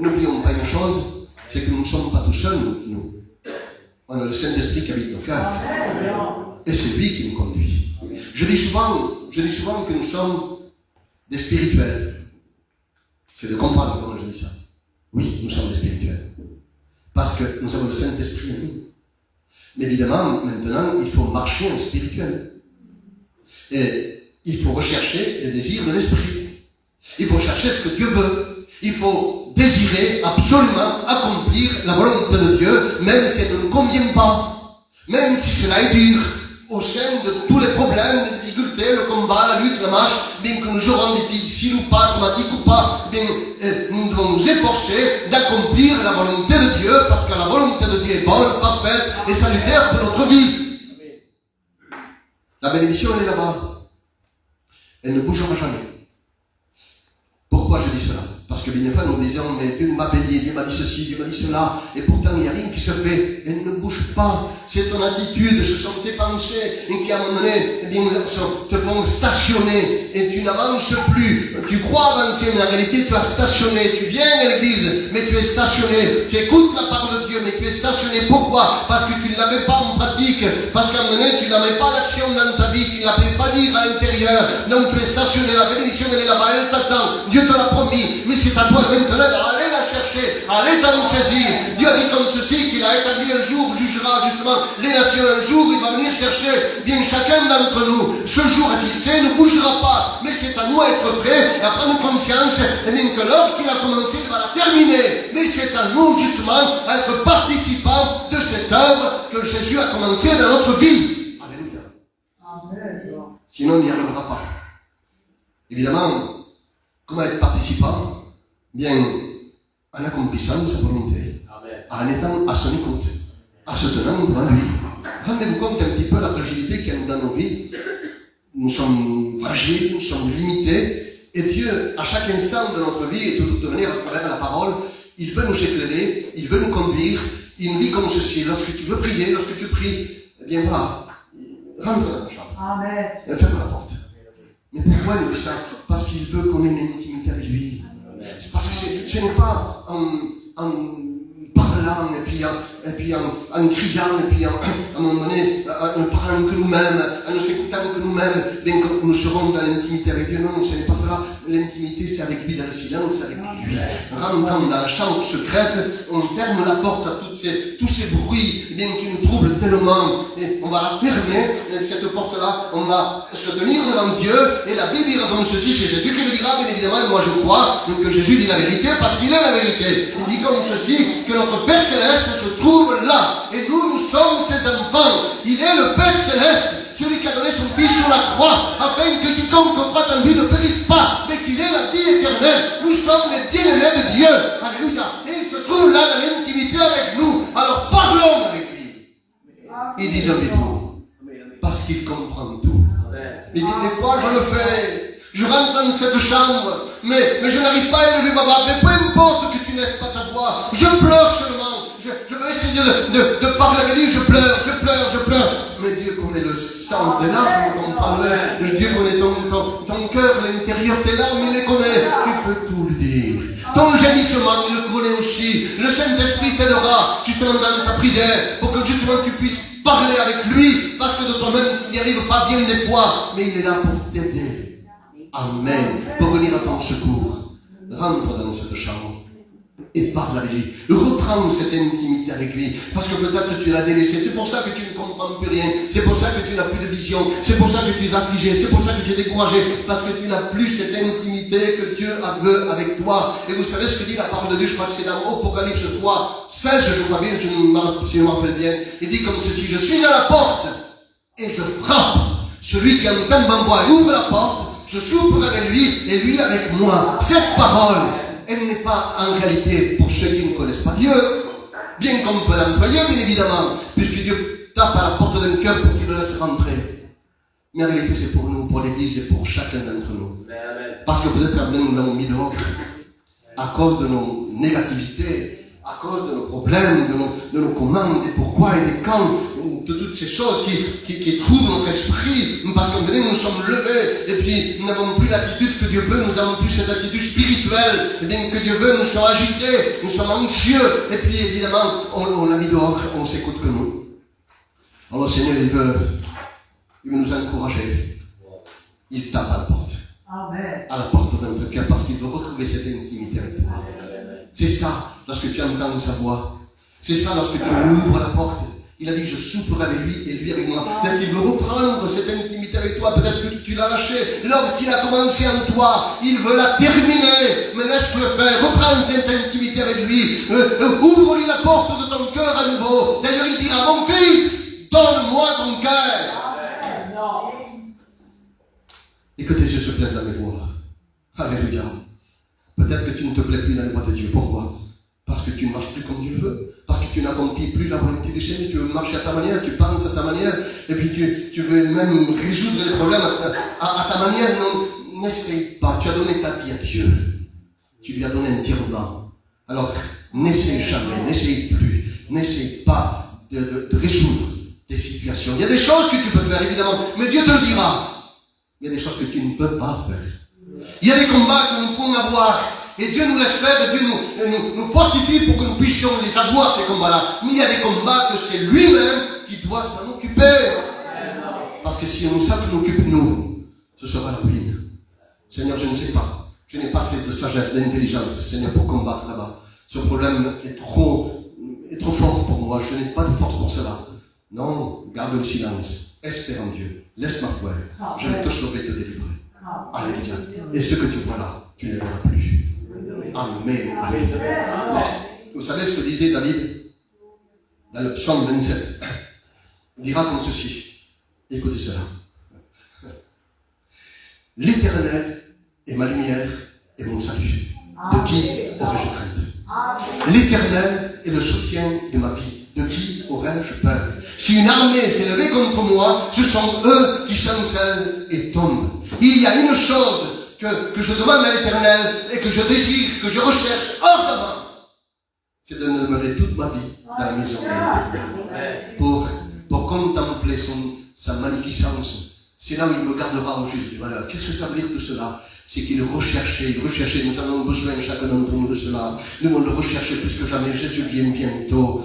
N'oublions pas une chose, c'est que nous ne sommes pas tout seuls, nous. On a le Saint-Esprit qui habite nos cœurs. Et c'est lui qui nous conduit. Je dis souvent que nous sommes des spirituels. C'est de comprendre comment je dis ça. Oui, nous sommes des spirituels. Parce que nous avons le Saint-Esprit en nous. Mais évidemment, maintenant, il faut marcher en spirituel. Et il faut rechercher les désirs de l'esprit. Il faut chercher ce que Dieu veut. Il faut désirer absolument accomplir la volonté de Dieu, même si elle ne nous convient pas. Même si cela est dur. Au sein de tous les problèmes, les difficultés, le combat, la lutte, la marche, bien que nous jouons difficile ou pas, dramatique ou pas, bien, nous devons nous efforcer d'accomplir la volonté de Dieu, parce que la volonté de Dieu est bonne, parfaite et salutaire pour notre vie. La bénédiction, elle est là-bas. Elle ne bougera jamais. Pourquoi je dis cela? Parce que bien fois nous disons, mais Dieu m'a béni, Dieu m'a dit ceci, Dieu m'a dit cela, et pourtant il n'y a rien qui se fait. Elle ne bouge pas. C'est ton attitude, ce sont tes pensées, et qui à un moment donné, eh bien, te font stationner, et tu n'avances plus. Tu crois avancer, mais en réalité tu as stationné. Tu viens à l'église, mais tu es stationné. Tu écoutes la parole de Dieu, mais tu es stationné. Pourquoi? Parce que tu ne l'avais pas en pratique, parce qu'à un moment donné, tu n'avais pas l'action dans ta vie, tu ne l'avais pas dire à l'intérieur. Donc tu es stationné, la bénédiction elle est là-bas, elle t'attend. Dieu te l'a promis, mais c'est à toi maintenant d'aller la chercher, allez t'en saisir. Dieu a dit comme ceci, qu'il a établi un jour, jugera justement les nations. Un jour, il va venir chercher bien chacun d'entre nous. Ce jour est fixé, ne bougera pas. Mais c'est à nous d'être prêts et à prendre conscience et bien que l'œuvre qu'il a commencé, il va la terminer. Mais c'est à nous, justement, d'être participants de cette œuvre que Jésus a commencé dans notre vie. Alléluia. Amen. Sinon, on n'y arrivera pas. Évidemment, comment être participant? Bien, en accomplissant sa volonté, en étant à son écoute, en se tenant devant lui. Rendez-vous compte un petit peu la fragilité qu'il y a dans nos vies. Nous sommes fragiles, nous sommes limités, et Dieu, à chaque instant de notre vie, et de toute manière à travers la parole, il veut nous éclairer, il veut nous conduire, il nous dit comme ceci, lorsque tu veux prier, lorsque tu pries, eh bien voilà, rentre dans la chambre, Amen. Et ferme la porte. Mais pourquoi il dit ça? Parce qu'il veut qu'on ait une intimité avec lui. C'est parce que ce n'est pas en parlant, et puis en criant, et puis à un moment donné, en parlant que nous-mêmes, en nous écoutant que nous-mêmes, bien que nous serons dans l'intimité avec Dieu. Non, ce n'est pas cela. L'intimité, c'est avec lui, dans le silence, avec lui. Rentrant dans la chambre secrète, on ferme la porte à tous ces bruits, bien qui nous troublent tellement. Et on va la fermer, cette porte-là, on va se tenir devant Dieu, et la Bible dira comme ceci, c'est Jésus qui le dira, bien évidemment, et moi je crois que Jésus dit la vérité, parce qu'il est la vérité. Il dit comme ceci, que notre Père Céleste se trouve là, et nous sommes ses enfants. Il est le Père Céleste, celui qui a donné son Fils sur la croix, afin que quiconque croit en lui ne périsse pas, mais qu'il ait la vie éternelle. Nous sommes les bien-aimés de Dieu. Alléluia. Et il se trouve là dans l'intimité avec nous. Alors parlons avec lui. Et disons-lui tout. Parce qu'il comprend tout. Mais des fois, je le fais. Je rentre dans cette chambre, mais je n'arrive pas à élever ma voix. Mais peu importe que tu n'aies pas ta voix, je pleure seulement. Je veux essayer de parler avec lui, je pleure. Mais Dieu connaît le sang des larmes qu'on parlait. Dieu connaît ton cœur, l'intérieur tes larmes, il les connaît. Tu peux tout lui dire. Ton gémissement, il le connaît aussi. Le Saint-Esprit t'aidera justement dans ta prière pour que justement tu puisses parler avec lui, parce que de toi-même tu n'y arrives pas bien des fois, mais il est là pour t'aider. Amen. Pour venir à ton secours. Rentre dans cette chambre et parle avec lui. Reprends cette intimité avec lui. Parce que peut-être tu l'as délaissé. C'est pour ça que tu ne comprends plus rien. C'est pour ça que tu n'as plus de vision. C'est pour ça que tu es affligé. C'est pour ça que tu es découragé. Parce que tu n'as plus cette intimité que Dieu veut avec toi. Et vous savez ce que dit la parole de Dieu, je crois que c'est dans Apocalypse 3, 16, je crois bien, si je me rappelle bien. Il dit comme ceci, je suis à la porte et je frappe. Celui qui entend ma voix, il ouvre la porte. Je souffre avec lui et lui avec moi. Cette parole, elle n'est pas en réalité pour ceux qui ne connaissent pas Dieu. Bien qu'on peut l'employer, bien évidemment, puisque Dieu tape à la porte d'un cœur pour qu'il le laisse rentrer. Mais en réalité, c'est pour nous, pour l'Église et pour chacun d'entre nous. Parce que peut-être nous l'avons mis dehors à cause de nos négativités, à cause de nos problèmes, de nos commandes, des pourquoi et des quand, de toutes ces choses qui troublent notre esprit, parce qu'en venant nous sommes levés, et puis nous n'avons plus l'attitude que Dieu veut, nous n'avons plus cette attitude spirituelle, et bien que Dieu veut, nous sommes agités, nous sommes anxieux, et puis évidemment, on l'a mis dehors, on s'écoute que nous. Alors le Seigneur, il veut nous encourager. Il tape à la porte. Amen. À la porte de notre cœur, parce qu'il veut retrouver cette intimité avec toi. C'est ça, lorsque tu entends sa voix. C'est ça, lorsque tu ouvres la porte. Il a dit, je soufflerai avec lui et lui avec moi. C'est-à-dire qu'il veut reprendre cette intimité avec toi. Peut-être que tu l'as lâché. L'œuvre qu'il a commencé en toi, il veut la terminer. Mais laisse-le faire. Reprends cette intimité avec lui. Ouvre-lui la porte de ton cœur à nouveau. D'ailleurs, il dira, mon fils, donne-moi ton cœur. Et que tes yeux se plaisent dans mes voies. Alléluia. Peut-être que tu ne te plais plus dans les voies de Dieu. Pourquoi? Parce que tu ne marches plus comme Dieu veut. Parce que tu n'accomplis plus la volonté du Seigneur. Tu veux marcher à ta manière, tu penses à ta manière. Et puis tu veux même résoudre les problèmes à ta manière. Non, n'essaye pas. Tu as donné ta vie à Dieu. Tu lui as donné entièrement. Alors, n'essaye jamais, n'essaye plus. N'essaye pas de résoudre des situations. Il y a des choses que tu peux faire, évidemment. Mais Dieu te le dira. Il y a des choses que tu ne peux pas faire. Il y a des combats que nous pouvons avoir. Et Dieu nous laisse faire, Dieu nous fortifie pour que nous puissions les avoir, ces combats-là. Mais il y a des combats que c'est lui-même qui doit s'en occuper. Parce que si on s'en occupe nous, ce sera la ruine. Seigneur, je ne sais pas. Je n'ai pas assez de sagesse, d'intelligence, Seigneur, pour combattre là-bas. Ce problème est trop fort pour moi. Je n'ai pas de force pour cela. Non, garde le silence. Espère en Dieu. Laisse ma foi. Je te saurai te délivrer. Alléluia. Et ce que tu vois là, tu ne le verras plus. Amen. Alléluia. Vous savez ce que disait David dans le psaume 27? Il dira comme ceci. Écoutez cela. L'Éternel est ma lumière et mon salut. De qui aurais-je crainte? L'Éternel est le soutien de ma vie. De qui aurais-je peur? Si une armée s'est levée contre moi, ce sont eux qui chancellent et tombent. Il y a une chose que je demande à l'Éternel et que je désire, que je recherche ardemment, c'est de demeurer toute ma vie dans la maison de l'Éternel pour contempler sa magnificence. C'est là où il me gardera au juste du malheur. Qu'est-ce que ça veut dire tout cela? C'est qu'il recherchait, nous en avons besoin chacun d'entre nous de cela. Nous devons le rechercher plus que jamais. Jésus vient bientôt.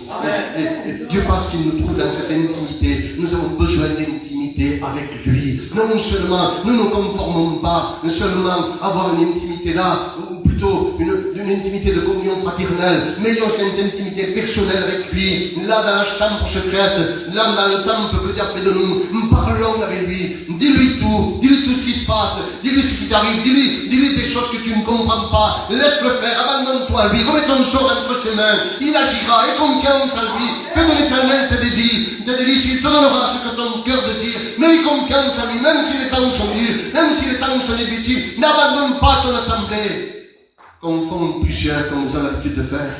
Et Dieu fasse qu'il nous trouve dans cette intimité. Nous avons besoin d'intimité avec lui. Non seulement, nous ne nous conformons pas, seulement avoir une intimité là, ou plutôt une intimité de communion fraternelle, mais ayons cette intimité personnelle avec lui. Là dans la chambre secrète, là dans le temple peut dire près de nous parlons avec lui. Dis-lui tout ce qui se passe, dis-lui ce qui t'arrive, dis-lui des choses que tu ne comprends pas. Laisse-le faire, abandonne-toi à lui, remets ton sort entre ses mains. Il agira, aie confiance en lui. Fais de l'Éternel tes délices, il te donnera ce que ton cœur désire. Mais aie confiance en lui, même si les temps sont durs, même si les temps sont difficiles. N'abandonne pas ton assemblée. Confondre plusieurs comme nous avons l'habitude de faire.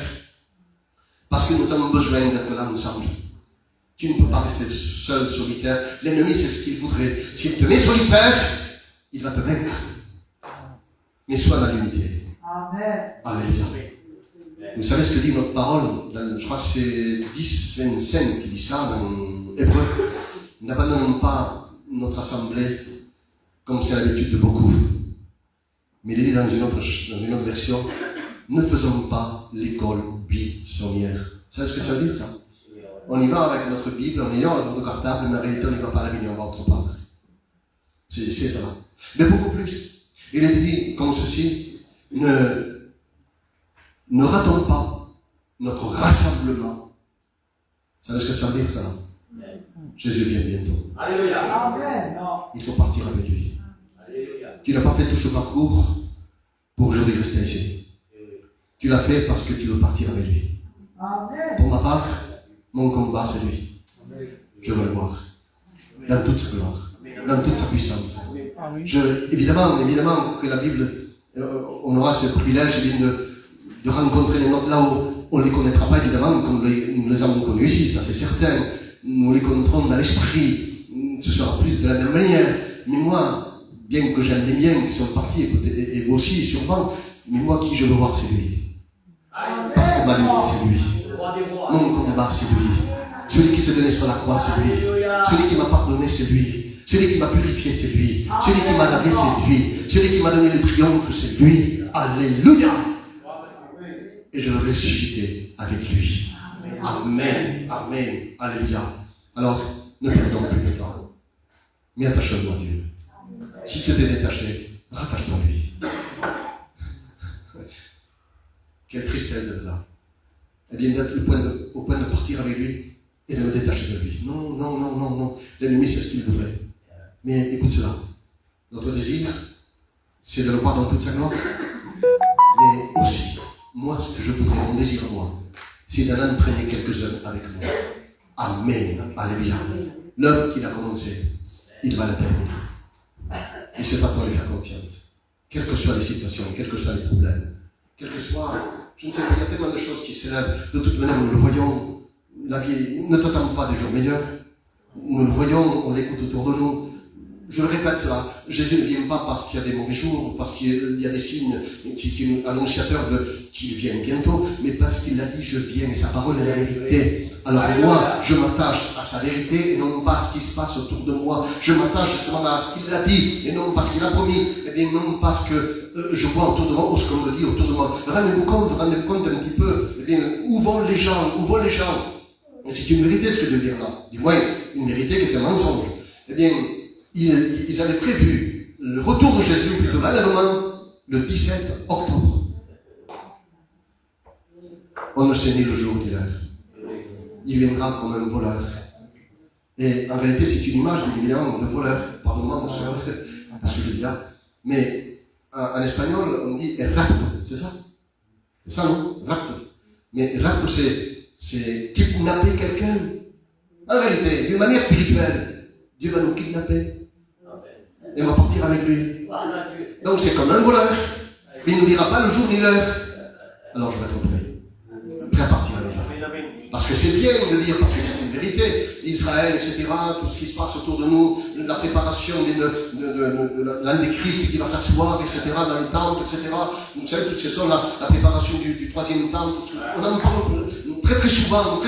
Parce que nous avons besoin d'être là ensemble. Tu ne peux pas rester seul, solitaire. L'ennemi, c'est ce qu'il voudrait. S'il te met solitaire, il va te vaincre. Mais sois dans l'unité. Amen. Alléluia. Vous savez ce que dit notre parole? Je crois que c'est 10, 25 qui dit ça dans Hébreu. N'abandonnons pas notre assemblée comme c'est l'habitude de beaucoup. Mais il est dit dans une autre version, ne faisons pas l'école buissonnière. Vous savez ce que ça veut dire, ça? On y va avec notre Bible, en ayant notre cartable, mais en réalité, on n'y va pas à la Bible, on va autre part. C'est ça. Mais beaucoup plus. Il est dit comme ceci, ne ratons pas notre rassemblement. Vous savez ce que ça veut dire, ça? Jésus vient bientôt. Alléluia. Amen. Il faut partir avec lui. Alléluia. Tu n'as pas fait tout ce parcours pour aujourd'hui rester ici. Tu l'as fait parce que tu veux partir avec lui. Amen. Pour ma part, mon combat, c'est lui. Je veux le voir. Dans toute sa gloire. Dans toute sa puissance. Évidemment que la Bible, on aura ce privilège de rencontrer les nôtres là où on ne les connaîtra pas, évidemment, comme nous les avons connus ici, ça c'est certain. Nous les connaîtrons dans l'esprit. Ce sera plus de la même manière. Mais moi, bien que j'aime les miens qui sont partis, et vous aussi, sûrement, mais moi, qui je veux voir, c'est lui. Parce que ma limite, c'est lui. Mon combat, c'est lui. Celui qui s'est donné sur la croix, c'est lui. Celui qui m'a pardonné, c'est lui. Celui qui m'a purifié, c'est lui. Celui qui m'a lavé, c'est lui. Celui qui m'a donné le triomphe, c'est lui. Alléluia. Et je vais ressusciter avec lui. Amen. Amen. Alléluia. Alors, ne perdons plus de temps. Mais attache-toi à Dieu. Si tu t'es détaché, rattache-toi à lui. Quelle tristesse d'être là. Eh bien, d'être au point de partir avec lui et de me détacher de lui. Non. L'ennemi, c'est ce qu'il voudrait. Mais écoute cela. Notre désir, c'est de le voir dans toute sa gloire. Mais aussi, moi, ce que je voudrais, mon désir à moi, c'est d'en entraîner quelques-uns avec moi. Amen. Alléluia. L'œuvre qu'il a commencé, il va la terminer. Et c'est pas toi lui faire confiance. Quelles que soient les situations, quels que soient les problèmes, quel que soit, je ne sais pas, il y a tellement de choses qui s'élèvent. De toute manière, nous le voyons. La vie ne t'attend pas des jours meilleurs. Nous le voyons, on l'écoute autour de nous. Je le répète cela, Jésus ne vient pas parce qu'il y a des mauvais jours, parce qu'il y a des signes qui annonciateurs qu'il vient bientôt, mais parce qu'il a dit je viens, et sa parole est la vérité. Alors moi, je m'attache à sa vérité et non pas à ce qui se passe autour de moi. Je m'attache justement à ce qu'il a dit et non parce qu'il a promis, et bien non parce que je vois autour de moi ou ce qu'on me dit autour de moi. Rendez-vous compte un petit peu, eh bien, où vont les gens. Et c'est une vérité ce que je veux dire là, du moins une vérité qui est un mensonge. Eh bien, ils avaient prévu le retour de Jésus, plutôt l'enlèvement, le 17 octobre. On ne sait ni le jour ni l'heure. Il viendra comme un voleur. Et en réalité, c'est une image, bien évidemment, de voleur. Pardonne-moi, mon soeur, parce que je dis là. Mais en espagnol, on dit rapto, c'est ça? C'est ça, non? Rapto. Mais rapto, c'est kidnapper quelqu'un. En réalité, d'une manière spirituelle, Dieu va nous kidnapper. Et on va partir avec lui. Donc c'est comme un voleur. Mais il ne nous dira pas le jour ni l'heure. Alors je vais être prêt. Prêt à partir avec lui. Parce que c'est bien de dire, parce que c'est une vérité, Israël, etc., tout ce qui se passe autour de nous, la préparation de l'Antéchrist qui va s'asseoir, etc., dans les temples, etc. Vous savez, toutes ces choses, la préparation du troisième temple, on en parle très souvent,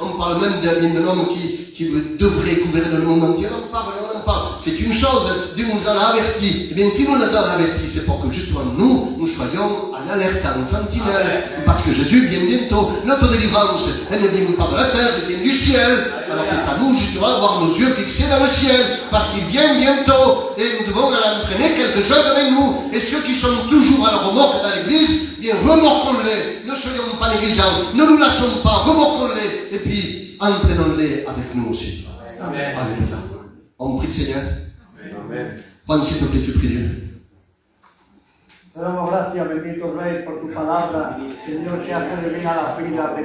on parle même d'un homme qui devrait gouverner le monde entier, on en parle. C'est une chose, Dieu nous en a averti. Eh bien, si nous nous en a averti, c'est pour que justement nous soyons en alerte, en sentinelle, parce que Jésus vient bientôt. Notre délivrance, elle ne vient pas de la terre, elle vient du ciel. Alors c'est à nous justement d'avoir nos yeux fixés dans le ciel, parce qu'il vient bientôt, et nous devons entraîner quelque chose avec nous. Et ceux qui sont toujours à la remorque dans l'église, bien remorquons-les, ne soyons pas négligents, ne nous lâchons pas, remorquons-les, et puis entraînons-les avec nous aussi. Amen. Alléluia. On prie le Seigneur. Amen. Juan, s'il te plaît, tu pries Dieu. Te damos gracias, bendito Rey, por tu palabra. Señor, que hace de bien a la vida.